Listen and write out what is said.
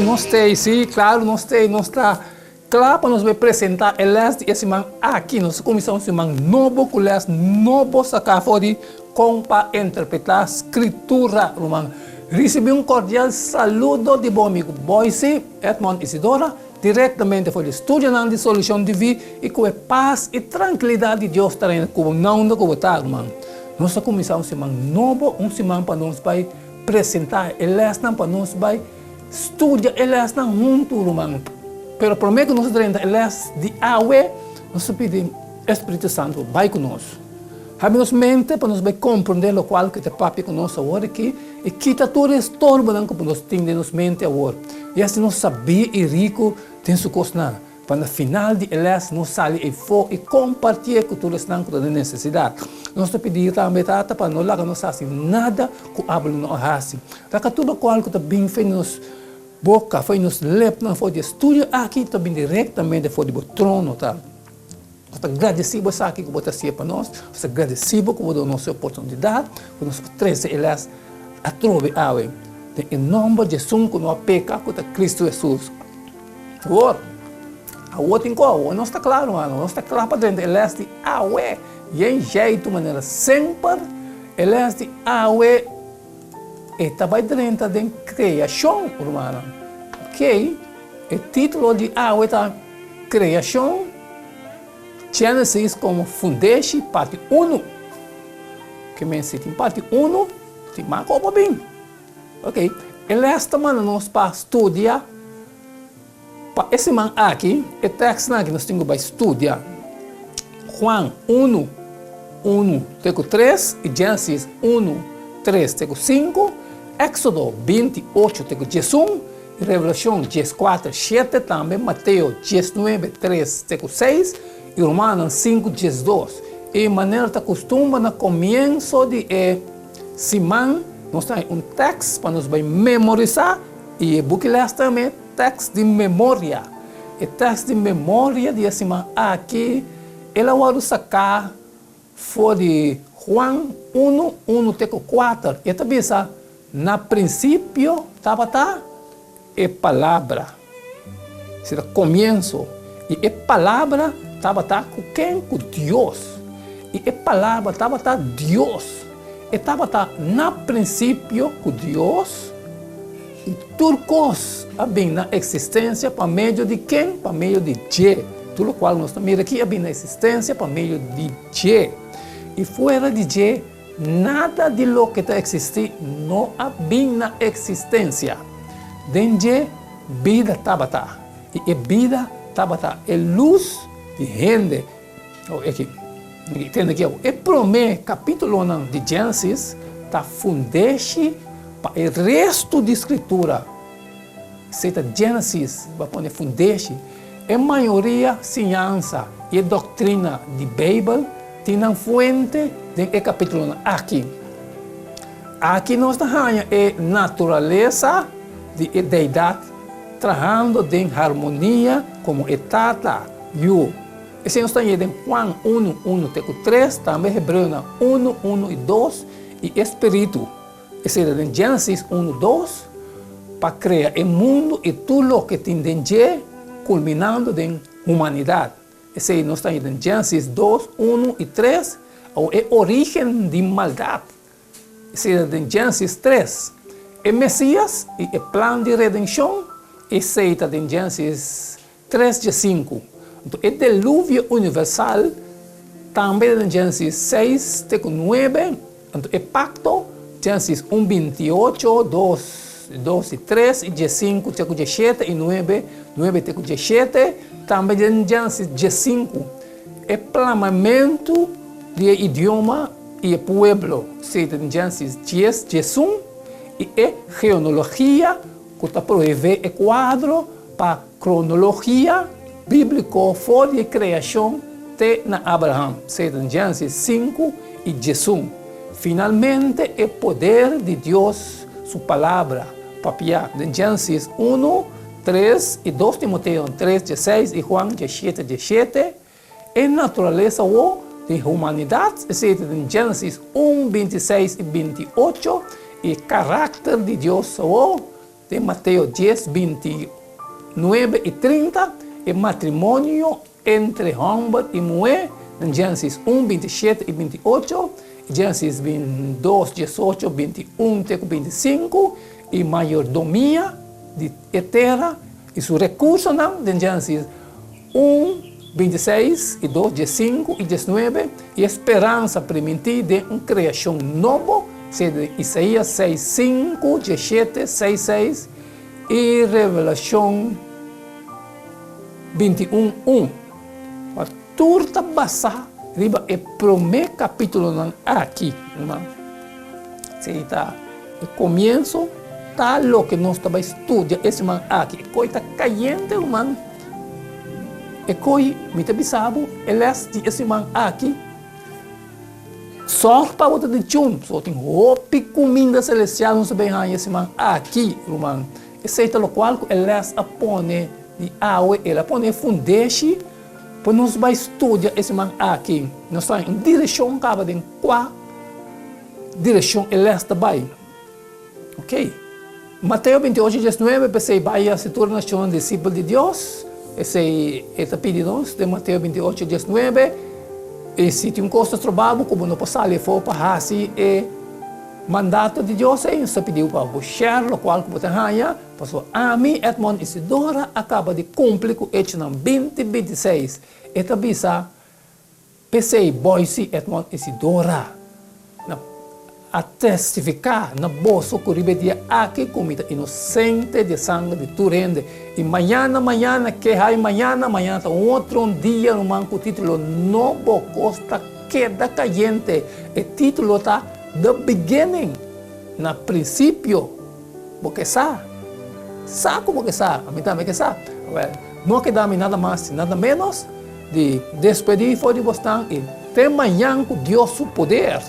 Não sei, sim, claro, não está. Claro, para nos apresentar el de esse man aqui, nós começamos esse man novo, com les novo sacar fora com para interpretar a escritura, irmão. Recebi cordial saludo de bom amigo Boise, Edmond Isidora, diretamente foi estúdio de solução de vida e com a paz e tranquilidade de Deus também, como não do como está, irmão. Nós começamos esse man novo, semana para nós vai apresentar el para nós vai estudar el junto, irmão. Pero prometo que nós teremos de água, nós pedimos Espírito Santo vai conosco. Abrimos mente para nós compreender o qual que te papi conosco agora aqui e quita todo estorbo que nós temos nos mente agora. E assim nós sabia e rico tem sua coisa para no final de elas nós sair e for e compartilhar com todos os que têm necessidade. Nós pedimos também para não largar nós assim nada que habla não assim. Para tudo qual que bem feito nos boca, foi nos lep na foi de estúdio aqui também diretamente foi do trono tá. Nós agradecemos aqui que você ser para nós, nós agradecemos que você nossa oportunidade, que nós trazer elas a trove água. Em nome de Jesus, que nós peca com Cristo Jesus. Agora, a outra coisa, não está claro, mano, não está claro para dentro elas de água. E em jeito maneira sempre elas de água está vai dentro da criação, irmã. Ok? O título de água está criação. Gênesis como fundeixe, parte 1. Que me ensina parte 1, se marca bem. Ok? E esta semana nós para estudar, para esse man aqui, o texto que nós temos para estudar, Juan 1, 3, e Gênesis 1, 3, 5, Éxodo 28, 11, e Revelação 14, 7, também Mateus 19, 3, 6, e Romanos 5, 12. E maneira que costuma no começo de semana, nós temos texto para nos memorizar e o book também texto de memória. E texto de memória de semana aqui, ela vai sacar foi de Juan 1, 4. E também na princípio estava a palavra. Será começo. E a palavra estava com quem? Com Deus. E a palavra estava Deus. E estava na princípio com Deus. E tudo coisa bem na existência para meio de quem? Para meio de Deus. Tudo qual nós estamos aqui bem na existência para meio de Deus. E fora de Deus, nada de lo que está existindo não há bem na existência. Dentro vida estava. E a vida estava é luz de gente. Aqui tem aqui o primeiro capítulo de Gênesis está fundeixe para o resto da escritura. Seja Gênesis vai pôr fundeixe. A maioria ciência e doutrina de Bíblia tem a fonte do capítulo aqui. Aqui nós temos a natureza de deidade trabalhando em harmonia como etata e esse nós temos em Juan 1, 3, também Hebreus 1, 2 e Espírito. Esse é em Gênesis 1, 2 para criar o mundo e tudo o que tem dentro, culminando em humanidade. Esse nós temos em Gênesis 2, 1 e 3 a origem de maldade. Esse é em Gênesis 3. O Messias e o plano de redenção. Esse é em Gênesis 3, 5. Então, o dilúvio universal, também em Gênesis 6, 9, então, o pacto, Gênesis 1, 28, 2 e 3, e 5, 7 e 9, 7, também em Gênesis 5, o planejamento do idioma e o povo, seja em Gênesis 10, 1, e a genealogia, que está proíbe o quadro para cronologia bíblica fora de criação de Abraão, seja em Gênesis 5 e 11. Finalmente, o poder de Deus, sua palavra, papiar, em Gênesis 1, 3 e 2 Timoteo 3, 16 e Juan 17, 17, a natureza da humanidade, seja em Gênesis 1, 26 e 28, e caráter de Deus, de Mateo 10, 29 y 30, el matrimonio entre hombre y mujer, en Génesis 1, 27 y 28, Génesis 2, 18, 21, 25, y mayordomía de tierra y su recurso, en Génesis 1, 26 y 2, 15 y 19, y esperanza primitiva de una creación nueva, de Isaías 6, 5, 17, 6, 6, y Revelación 21, 1. A turta basada riba el primer capítulo aquí, hermano. Sí, está el comienzo, está lo que nos estaba estudiando ese man aquí. El coi está cayente, hermano. El coi, me te bisabo, el esse man aqui. Só para botar de chum, só tem roupa comida celestial, não se bem esse man aqui, irmão. Esse é o qual ele a pone de água, ele a pone fundeixe, para nós vai estudar esse man aqui. Nós estamos em direção, acaba de qual direção ele está vai. Ok? Mateus 28, 19, você vai se tornar um discípulo de Deus. Esse é o pedido de Mateus 28, 19. E se tem coisa trabalho, como não posso sair fora para assim, é mandato de Deus, aí você pediu para você, o qual você ganha, passou a mim, Edmond Isidora, acaba de cumprir com o 2026. Esta visa, pensei, Boise, Edmond Isidora, a testificar na bolsa que ribetia aqui comida inocente de sangue de Turende. E amanhã, que hay amanhã, outro dia, no manco título Novo Costa Queda Caliente. O título está The Beginning, na princípio, porque sabe como que sabe, a mim também que sabe. Não queda-me nada mais, nada menos de despedir fora de você e até amanhã com Deus o poder.